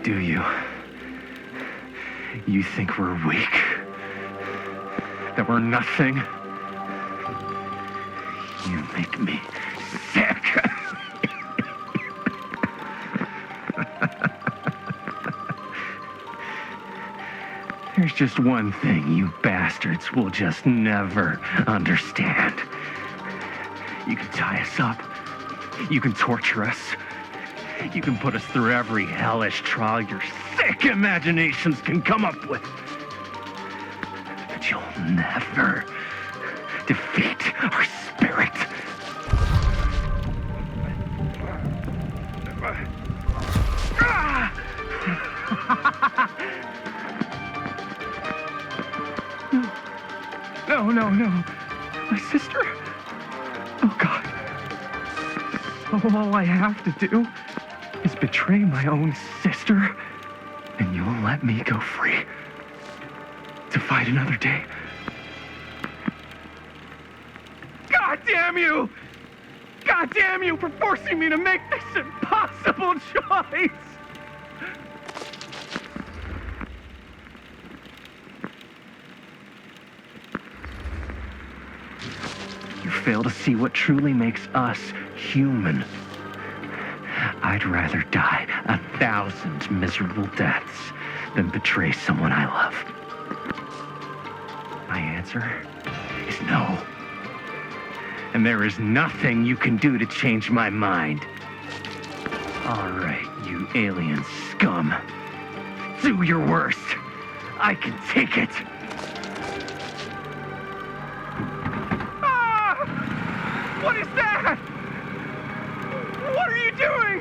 Do you? You think we're weak? That we're nothing? You make me sick. There's just one thing you bastards will just never understand. You can tie us up. You can torture us. You can put us through every hellish trial your sick imaginations can come up with. But you'll never defeat our spirit. No. My sister? Oh, God. All I have to do is betray my own sister, and you'll let me go free to fight another day. God damn you! God damn you for forcing me to make this impossible choice! You fail to see what truly makes us human. I'd rather die 1,000 miserable deaths than betray someone I love. My answer is no. And there is nothing you can do to change my mind. All right, you alien scum. Do your worst. I can take it. What is that? What are you doing?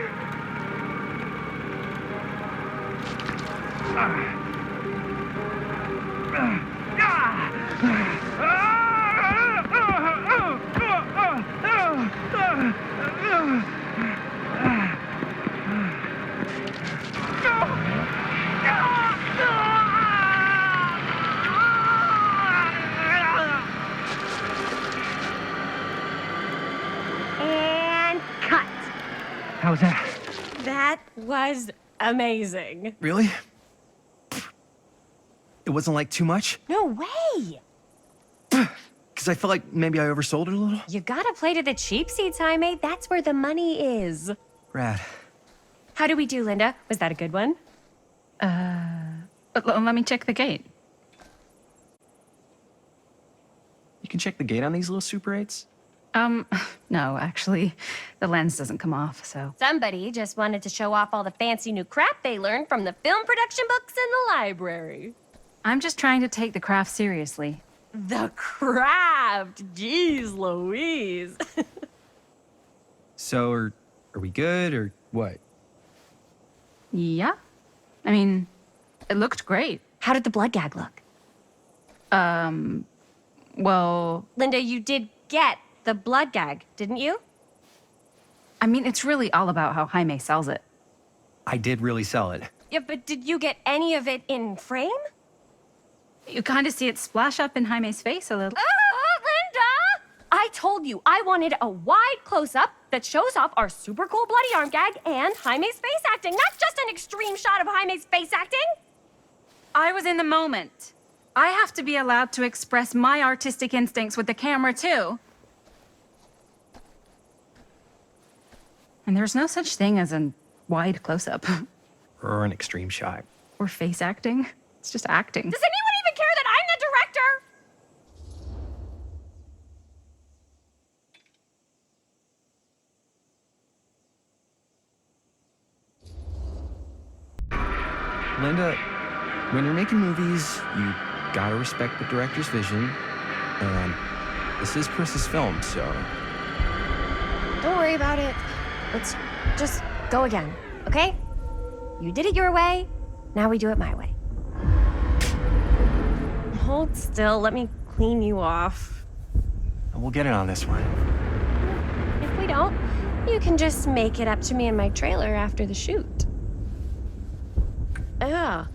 How's that? That was amazing. Really? It wasn't like too much? No way! Because I felt like maybe I oversold it a little? You gotta play to the cheap seats, Jaime. That's where the money is. Rad. How do we do, Linda? Was that a good one? Let me check the gate. You can check the gate on these little Super 8s? No, actually, the lens doesn't come off, so. Somebody just wanted to show off all the fancy new crap they learned from the film production books in the library. I'm just trying to take the craft seriously. The craft! Jeez Louise. So, are we good, or what? Yeah? I mean, it looked great. How did the blood gag look? Well, Linda, you did get the blood gag, didn't you? I mean, it's really all about how Jaime sells it. I did really sell it. Yeah, but did you get any of it in frame? You kind of see it splash up in Jaime's face a little. Oh, Linda! I told you I wanted a wide close-up that shows off our super cool bloody arm gag and Jaime's face acting, not just an extreme shot of Jaime's face acting. I was in the moment. I have to be allowed to express my artistic instincts with the camera, too. And there's no such thing as a wide close-up. Or an extreme shot. Or face acting. It's just acting. Does anyone even care that I'm the director? Linda, when you're making movies, you gotta respect the director's vision. And this is Chris's film, so... Don't worry about it. Let's just go again, okay? You did it your way, now we do it my way. Hold still, let me clean you off. We'll get it on this one. If we don't, you can just make it up to me in my trailer after the shoot. Yeah.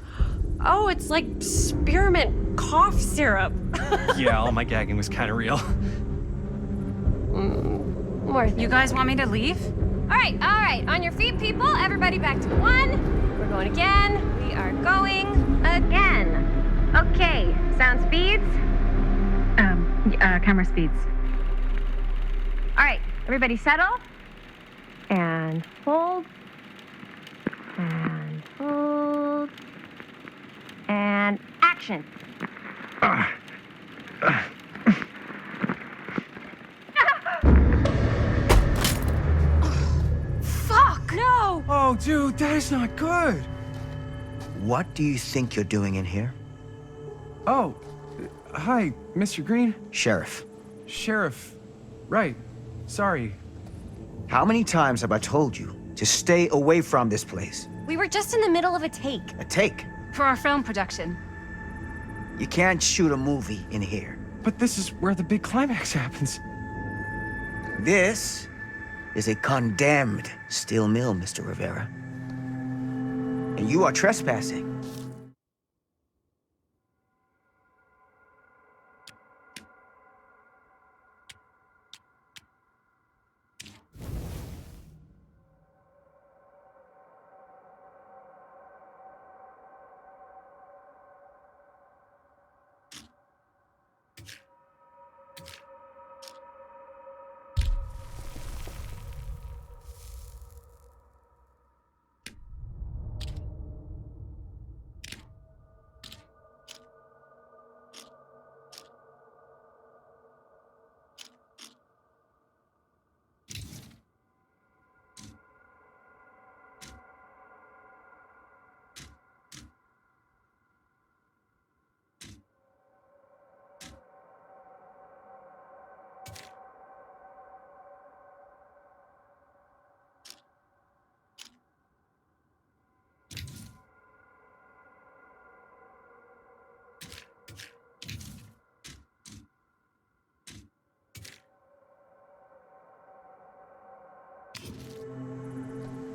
Oh, it's like spearmint cough syrup. Yeah, all my gagging was kind of real. More things. You guys want me to leave? All right, on your feet, people. Everybody back to one. We're We're going again. We are going again. Okay, sound speeds. Camera speeds. All right, everybody settle. And hold. And hold. And action. Fuck! No! Oh, dude, that is not good. What do you think you're doing in here? Oh, hi, Mr. Green. Sheriff, Sheriff. Right. Sorry. how many times have I told you to stay away from this place? We were just in the middle of a take. A take. For our film production. You can't shoot a movie in here. But this is where the big climax happens. This is a condemned steel mill, Mr. Rivera. And you are trespassing.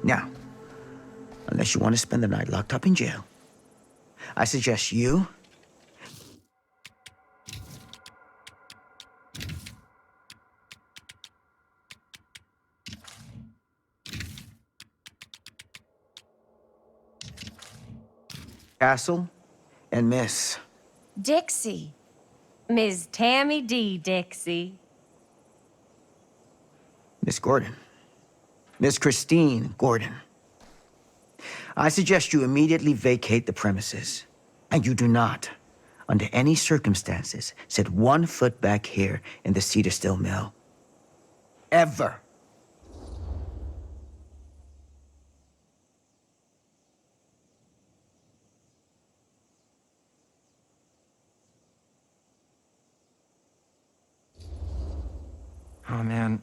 Now, unless you want to spend the night locked up in jail, I suggest you Castle and Miss Dixie. Ms. Tammy D. Dixie. Miss Gordon. Miss Christine Gordon. I suggest you immediately vacate the premises, and you do not, under any circumstances, set 1 foot back here in the Cedar Still Mill. Ever. Oh, man.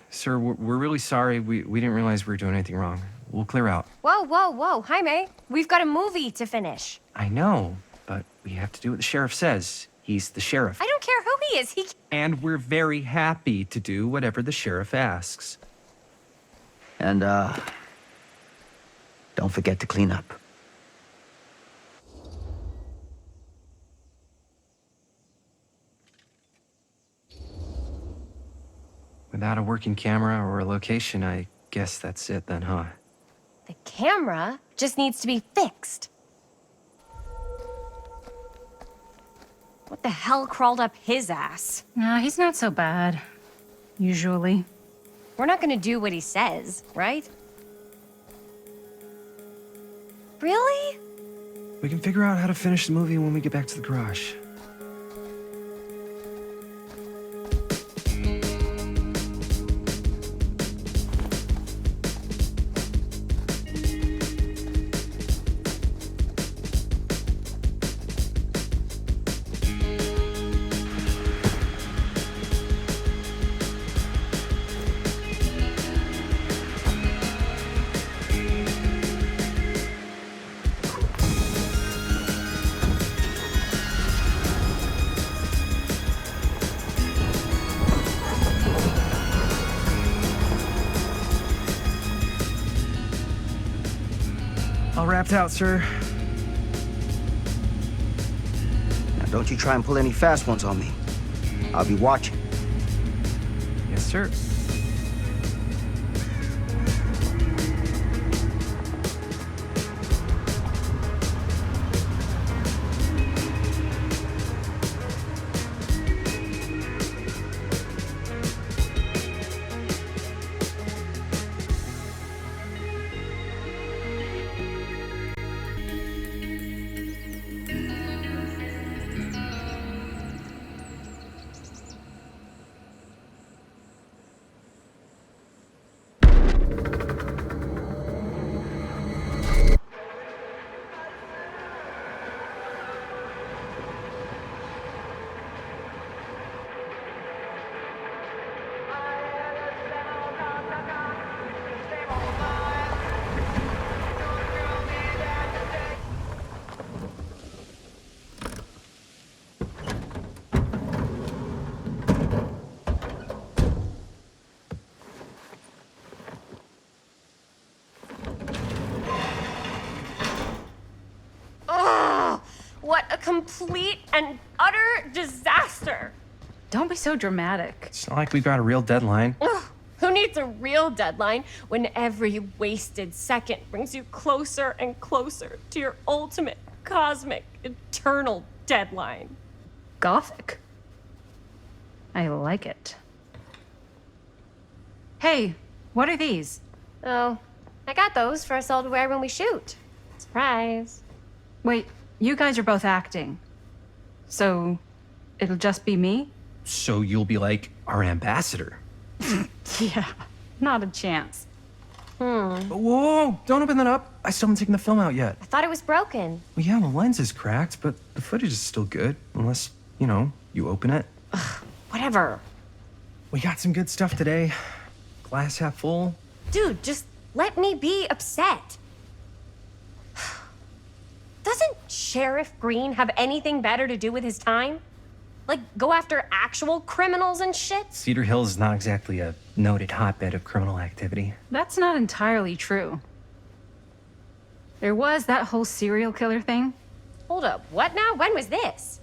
Sir, we're really sorry. We didn't realize we were doing anything wrong. We'll clear out. Whoa, whoa, whoa. Jaime, we've got a movie to finish. I know, but we have to do what the sheriff says. He's the sheriff. I don't care who he is. And we're very happy to do whatever the sheriff asks. And, don't forget to clean up. Without a working camera or a location, I guess that's it then, huh? The camera just needs to be fixed. What the hell crawled up his ass? No, he's not so bad. Usually. We're not gonna do what he says, right? Really? We can figure out how to finish the movie when we get back to the garage. All wrapped out, sir. Now, don't you try and pull any fast ones on me. I'll be watching. Yes, sir. complete and utter disaster. Don't be so dramatic. It's not like we've got a real deadline. Ugh, who needs a real deadline when every wasted second brings you closer and closer to your ultimate, cosmic, eternal deadline? Gothic. I like it. Hey, what are these? Oh, I got those for us all to wear when we shoot. Surprise. Wait, you guys are both acting. So, it'll just be me? So you'll be like our ambassador. Yeah, not a chance. Whoa, don't open that up. I still haven't taken the film out yet. I thought it was broken. Well, yeah, the lens is cracked, but the footage is still good. Unless, you open it. Whatever. We got some good stuff today. Glass half full. Dude, just let me be upset. Doesn't Sheriff Green have anything better to do with his time? Like, go after actual criminals and shit? Cedar Hills is not exactly a noted hotbed of criminal activity. That's not entirely true. There was that whole serial killer thing. Hold up, what now? When was this?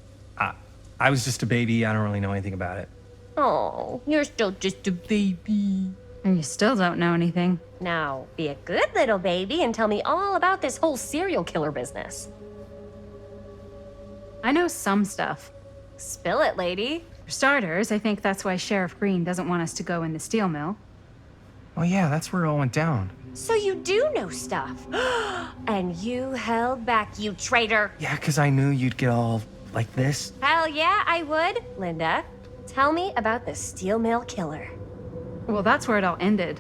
I was just a baby. I don't really know anything about it. Oh, you're still just a baby. And you still don't know anything. Now, be a good little baby and tell me all about this whole serial killer business. I know some stuff. Spill it, lady. For starters, I think that's why Sheriff Green doesn't want us to go in the steel mill. Oh yeah, that's where it all went down. So you do know stuff. And you held back, you traitor. Yeah, because I knew you'd get all like this. Hell yeah, I would. Linda, tell me about the steel mill killer. Well, that's where it all ended.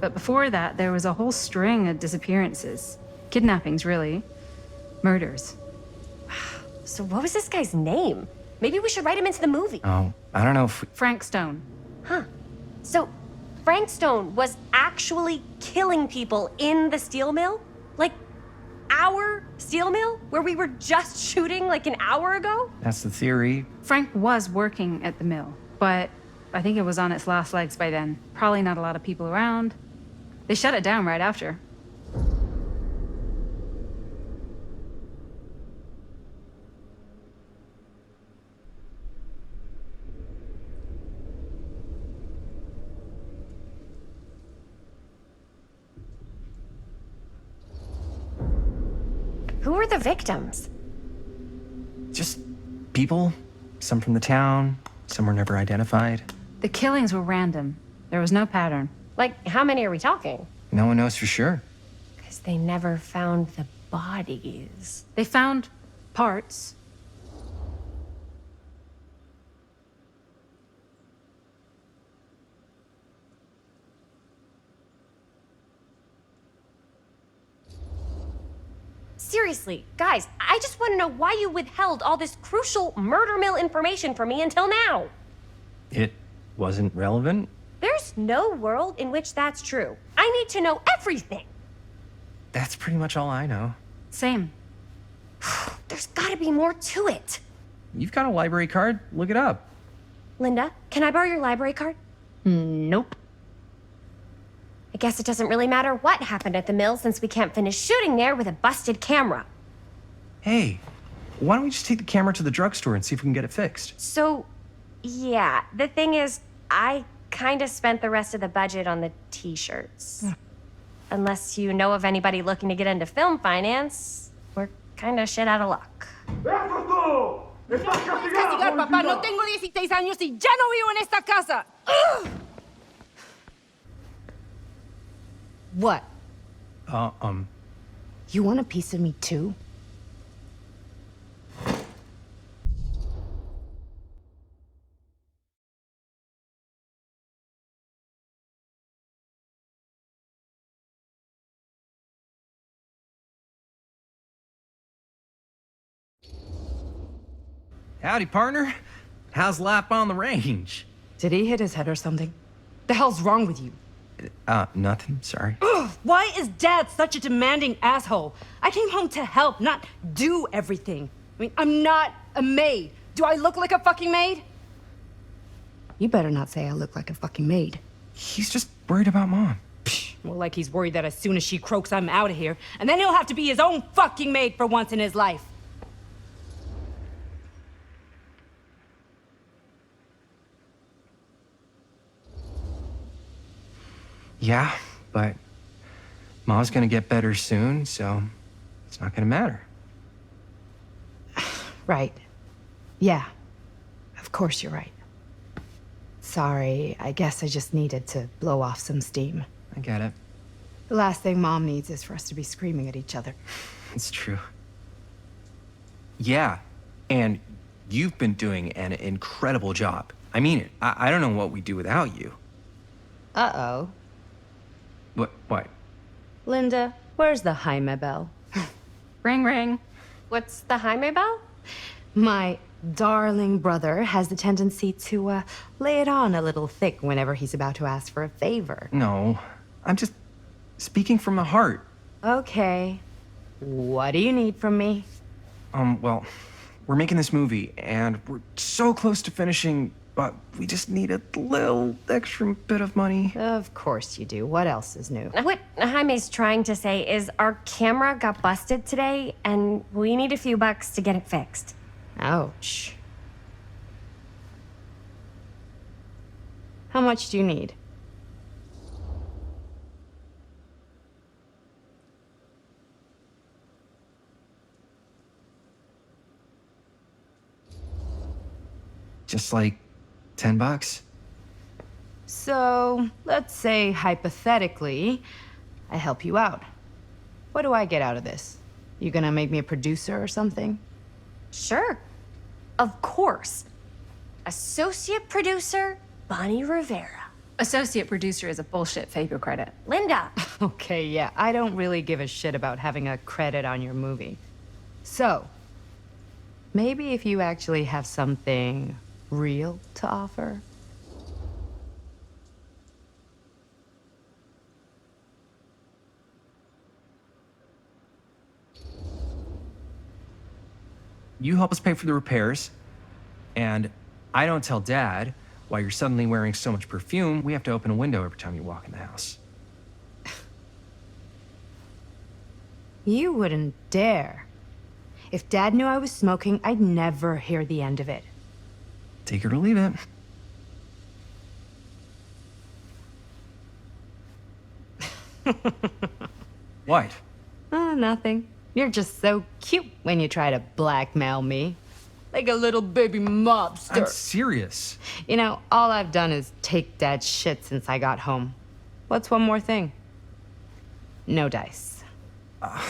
But before that, there was a whole string of disappearances. Kidnappings, really. Murders. So what was this guy's name? Maybe we should write him into the movie. Oh, I don't know if... Frank Stone. Huh. So Frank Stone was actually killing people in the steel mill? Like, our steel mill? Where we were just shooting like an hour ago? That's the theory. Frank was working at the mill, but I think it was on its last legs by then. Probably not a lot of people around. They shut it down right after. Who were the victims? Just people. Some from the town. Some were never identified. The killings were random. There was no pattern. Like, how many are we talking? No one knows for sure. Because they never found the bodies. They found parts. Seriously, guys, I just want to know why you withheld all this crucial murder mill information from me until now. It wasn't relevant? There's no world in which that's true. I need to know everything. That's pretty much all I know. Same. There's gotta be more to it. You've got a library card. Look it up. Linda, can I borrow your library card? Nope. I guess it doesn't really matter what happened at the mill since we can't finish shooting there with a busted camera. Hey, why don't we just take the camera to the drugstore and see if we can get it fixed? So, yeah, the thing is, I kinda spent the rest of the budget on the t-shirts. Unless you know of anybody looking to get into film finance, we're kinda shit out of luck. Castigar, papá. No tengo 16 años y ya no vivo en esta casa. What? You want a piece of me too? Howdy, partner. How's life on the range? Did he hit his head or something? The hell's wrong with you? Nothing. Sorry. Why is Dad such a demanding asshole? I came home to help, not do everything. I mean, I'm not a maid. Do I look like a fucking maid? You better not say I look like a fucking maid. He's just worried about Mom. More like he's worried that as soon as she croaks, I'm out of here. And then he'll have to be his own fucking maid for once in his life. Yeah, but Ma's gonna get better soon, so it's not gonna matter. Right. Yeah. Of course you're right. Sorry, I guess I just needed to blow off some steam. I get it. The last thing Mom needs is for us to be screaming at each other. It's true. Yeah, and you've been doing an incredible job. I mean it. I don't know what we'd do without you. Uh-oh. What? Linda, where's the Jaime bell? Ring, ring. What's the Jaime bell? My darling brother has the tendency to, lay it on a little thick whenever he's about to ask for a favor. No, I'm just speaking from the heart. Okay. What do you need from me? Well, we're making this movie, and we're so close to finishing, but we just need a little extra bit of money. Of course you do. What else is new? What Jaime's trying to say is our camera got busted today, and we need a few bucks to get it fixed. Ouch. How much do you need? Just like $10. So, let's say hypothetically, I help you out. What do I get out of this? You gonna make me a producer or something? Sure. Of course. Associate producer, Bonnie Rivera. Associate producer is a bullshit fake credit. Linda. Okay, yeah, I don't really give a shit about having a credit on your movie. So, maybe if you actually have something real to offer? You help us pay for the repairs, and I don't tell Dad why you're suddenly wearing so much perfume. We have to open a window every time you walk in the house. You wouldn't dare. If Dad knew I was smoking, I'd never hear the end of it. Take it or leave it. What? Oh, nothing. You're just so cute when you try to blackmail me. Like a little baby mobster. I'm serious. You know, all I've done is take Dad's shit since I got home. What's one more thing? No dice. I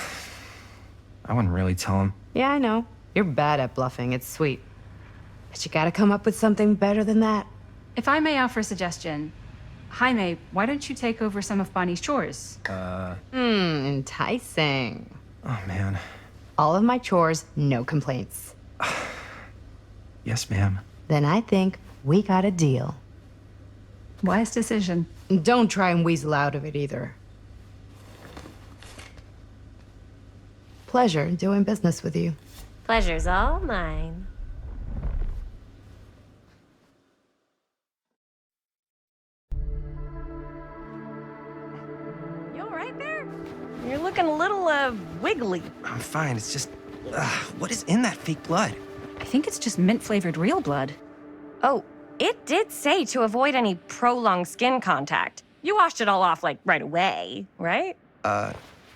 wouldn't really tell him. Yeah, I know. You're bad at bluffing. It's sweet. But you gotta come up with something better than that. If I may offer a suggestion, Jaime, why don't you take over some of Bonnie's chores? Enticing. Oh, man. All of my chores, no complaints. Yes, ma'am. Then I think we got a deal. Wise decision. Don't try and weasel out of it either. Pleasure doing business with you. Pleasure's all mine. You all right there? You're looking a little, wiggly. I'm fine. It's just, what is in that fake blood? I think it's just mint-flavored real blood. Oh, it did say to avoid any prolonged skin contact. You washed it all off, like, right away, right?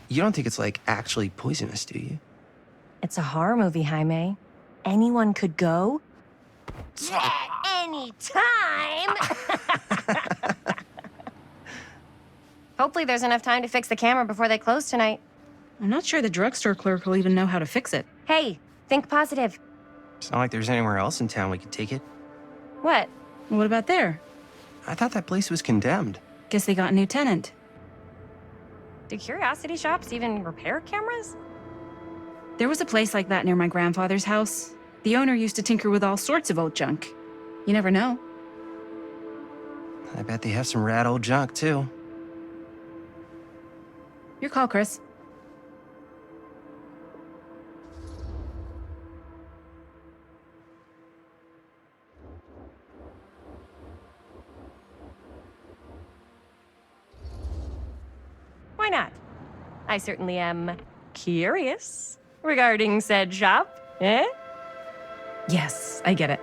You don't think it's, like, actually poisonous, do you? It's a horror movie, Jaime. Anyone could go. At any time! Hopefully there's enough time to fix the camera before they close tonight. I'm not sure the drugstore clerk will even know how to fix it. Hey, think positive. It's not like there's anywhere else in town we could take it. What? What about there? I thought that place was condemned. Guess they got a new tenant. Do curiosity shops even repair cameras? There was a place like that near my grandfather's house. The owner used to tinker with all sorts of old junk. You never know. I bet they have some rad old junk, too. Your call, Chris. Why not? I certainly am curious regarding said shop, eh? Yes, I get it.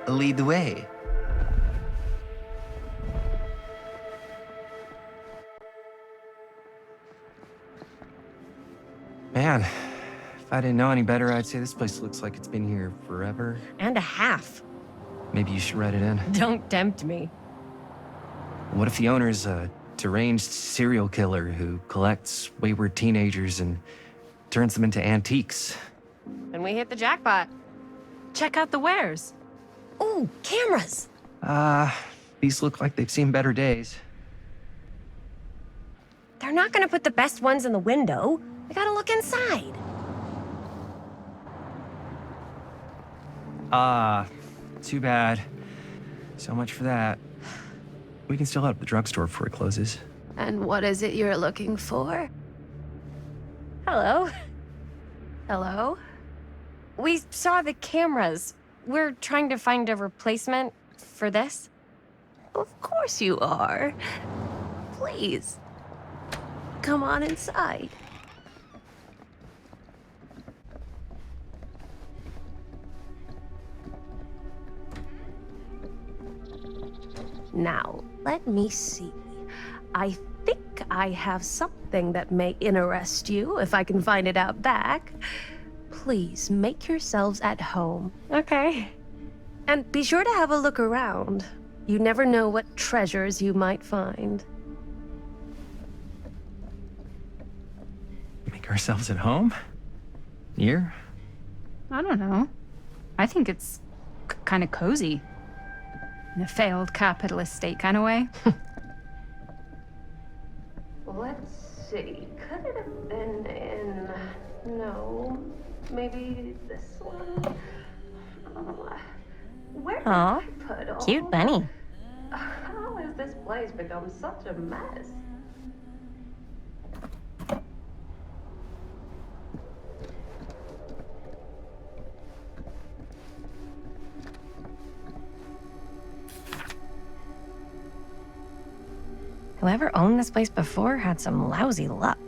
Lead the way. Man, if I didn't know any better, I'd say this place looks like it's been here forever. And a half. Maybe you should write it in. Don't tempt me. What if the owner's a deranged serial killer who collects wayward teenagers and turns them into antiques? And we hit the jackpot. Check out the wares. Ooh, cameras. These look like they've seen better days. They're not gonna put the best ones in the window. I gotta look inside. Too bad. So much for that. We can still head up the drugstore before it closes. And what is it you're looking for? Hello. Hello? We saw the cameras. We're trying to find a replacement for this. Of course you are. Please, come on inside. Now, let me see. I think I have something that may interest you, if I can find it out back. Please, make yourselves at home. Okay. And be sure to have a look around. You never know what treasures you might find. Make ourselves at home? Here? I don't know. I think it's kind of cozy. In a failed capitalist state kind of way. Let's see. Could it have been in... No. Maybe this one? Where did Aw, I put all... cute bunny. How has this place become such a mess? Whoever owned this place before had some lousy luck.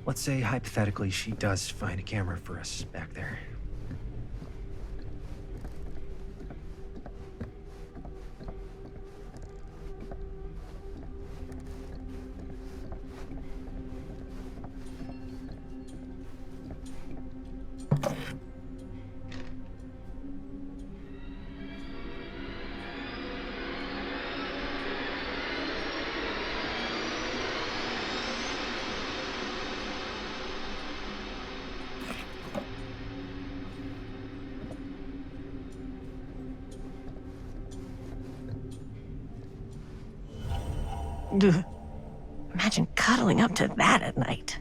Let's say, hypothetically, she does find a camera for us back there. Ugh. Imagine cuddling up to that at night.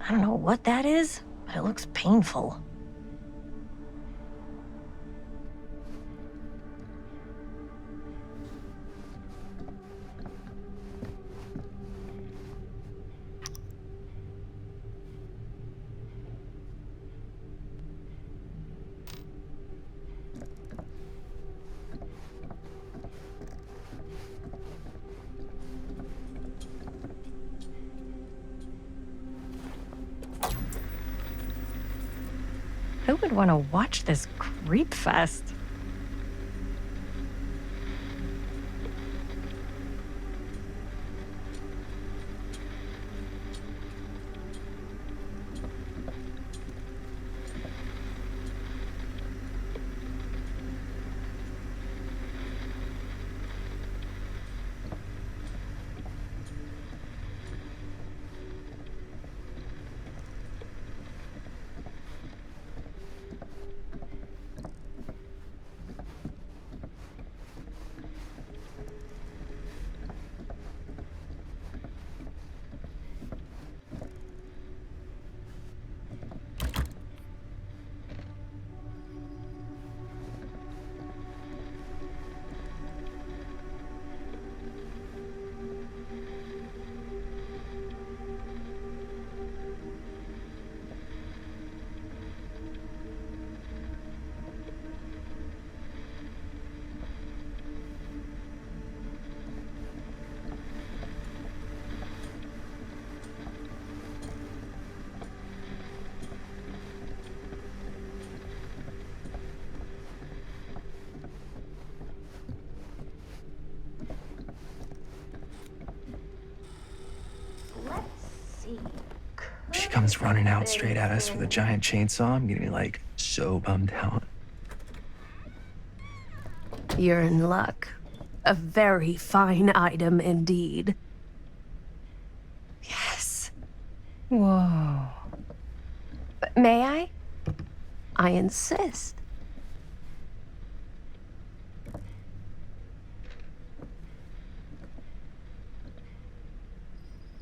I don't know what that is, but it looks painful. Who would want to watch this creep fest? She comes running out straight at us with a giant chainsaw. I'm getting like so bummed out. You're in luck. A very fine item indeed. Yes. Whoa. May I? I insist.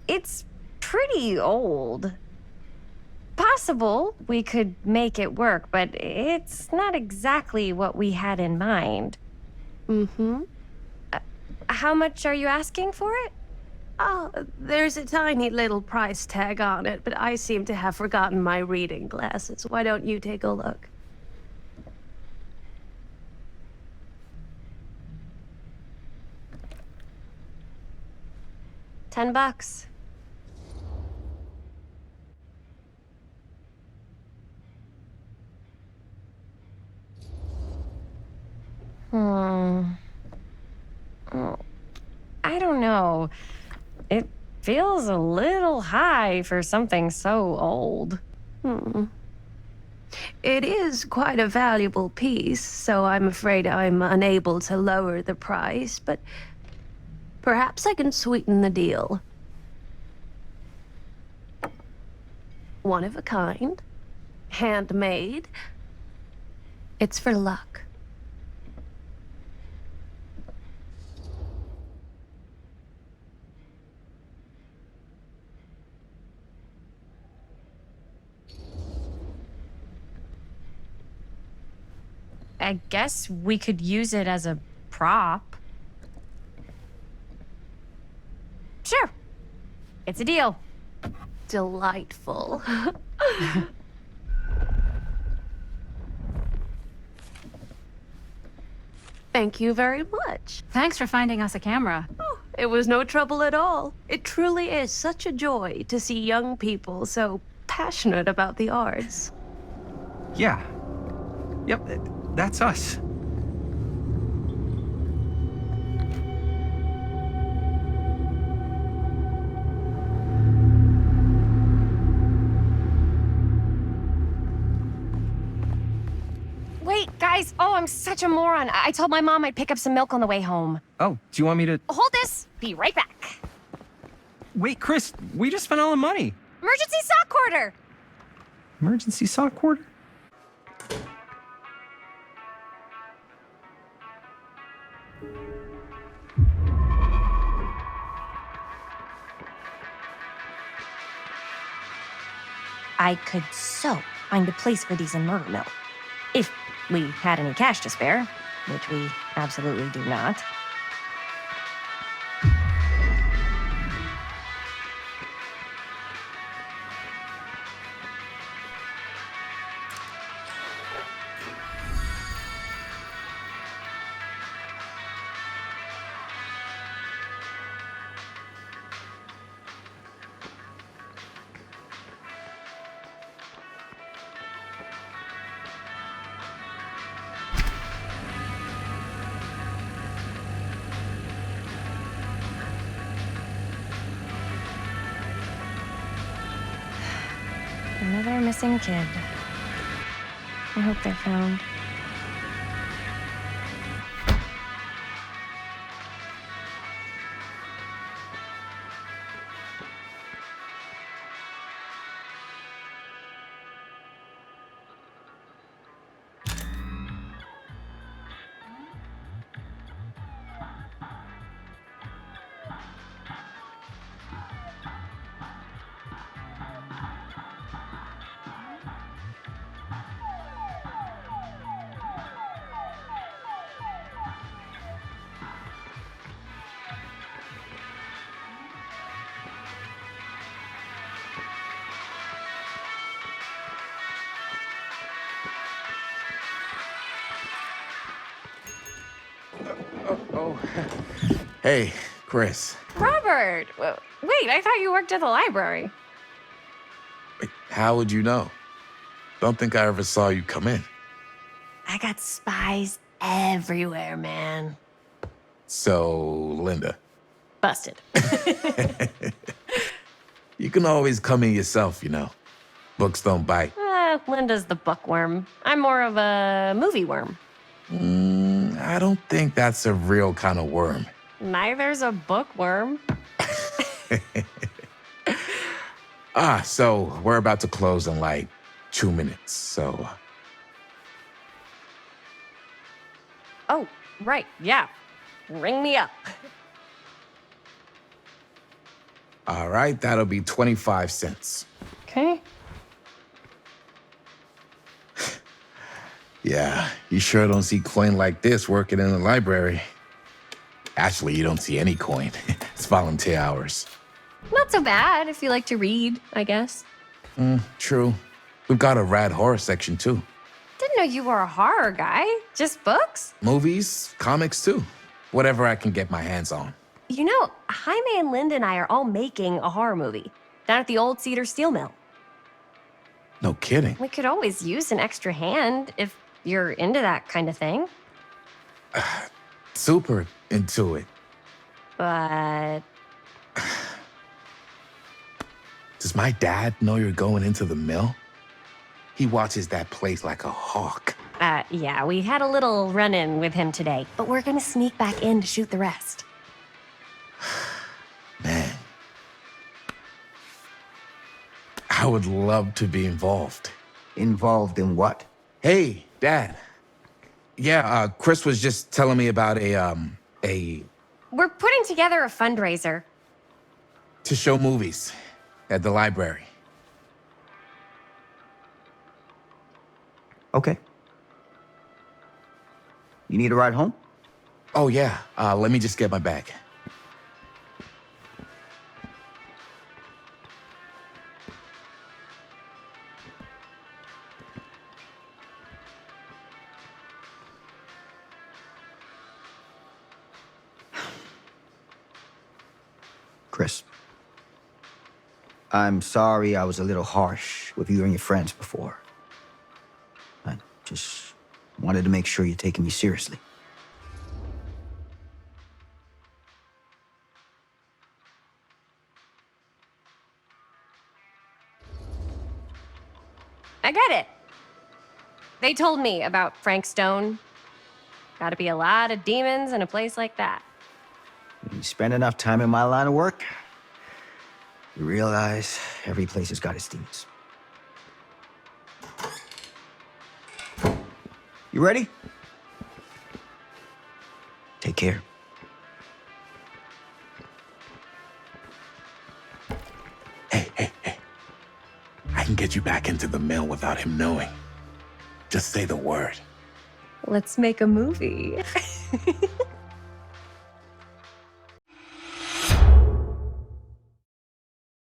It's pretty old. Possible we could make it work, but it's not exactly what we had in mind. Mm-hmm. How much are you asking for it? Oh, there's a tiny little price tag on it, but I seem to have forgotten my reading glasses. Why don't you take a look? $10. Oh, I don't know. It feels a little high for something so old. It is quite a valuable piece, so I'm afraid I'm unable to lower the price, but perhaps I can sweeten the deal. One of a kind, handmade. It's for luck. I guess we could use it as a prop. Sure. It's a deal. Delightful. Thank you very much. Thanks for finding us a camera. Oh, it was no trouble at all. It truly is such a joy to see young people so passionate about the arts. Yeah. Yep, that's us. Wait, guys. Oh, I'm such a moron. I told my mom I'd pick up some milk on the way home. Oh, do you want me to... Hold this. Be right back. Wait, Chris, we just spent all the money. Emergency sock order. Emergency sock quarter? I could so find a place for these in Murder Mill. If we had any cash to spare, which we absolutely do not. Another missing kid. I hope they're found. Oh. Hey, Chris. Robert! Wait, I thought you worked at the library. Wait, how would you know? Don't think I ever saw you come in. I got spies everywhere, man. So, Linda. Busted. You can always come in yourself, you know. Books don't bite. Linda's the bookworm. I'm more of a movie worm. I don't think that's a real kind of worm. Neither's a bookworm. So we're about to close in like 2 minutes, so... Oh, right, yeah. Ring me up. All right, that'll be 25 cents. Okay. Yeah, you sure don't see coin like this working in the library. Actually, you don't see any coin. It's volunteer hours. Not so bad if you like to read, I guess. True. We've got a rad horror section, too. Didn't know you were a horror guy. Just books? Movies, comics, too. Whatever I can get my hands on. You know, Jaime and Linda and I are all making a horror movie down at the old Cedar Steel Mill. No kidding. We could always use an extra hand if you're into that kind of thing. Super into it. But Does my dad know you're going into the mill? He watches that place like a hawk. Yeah, we had a little run-in with him today, but we're gonna sneak back in to shoot the rest. Man. I would love to be involved. Involved in what? Hey, Dad. Yeah, Chris was just telling me about We're putting together a fundraiser. to show movies at the library. Okay. You need a ride home? Oh, yeah. Let me just get my bag. Chris. I'm sorry I was a little harsh with you and your friends before. I just wanted to make sure you're taking me seriously. I get it. They told me about Frank Stone. Gotta be a lot of demons in a place like that. When you spend enough time in my line of work, you realize every place has got its demons. You ready? Take care. Hey. I can get you back into the mill without him knowing. Just say the word. Let's make a movie.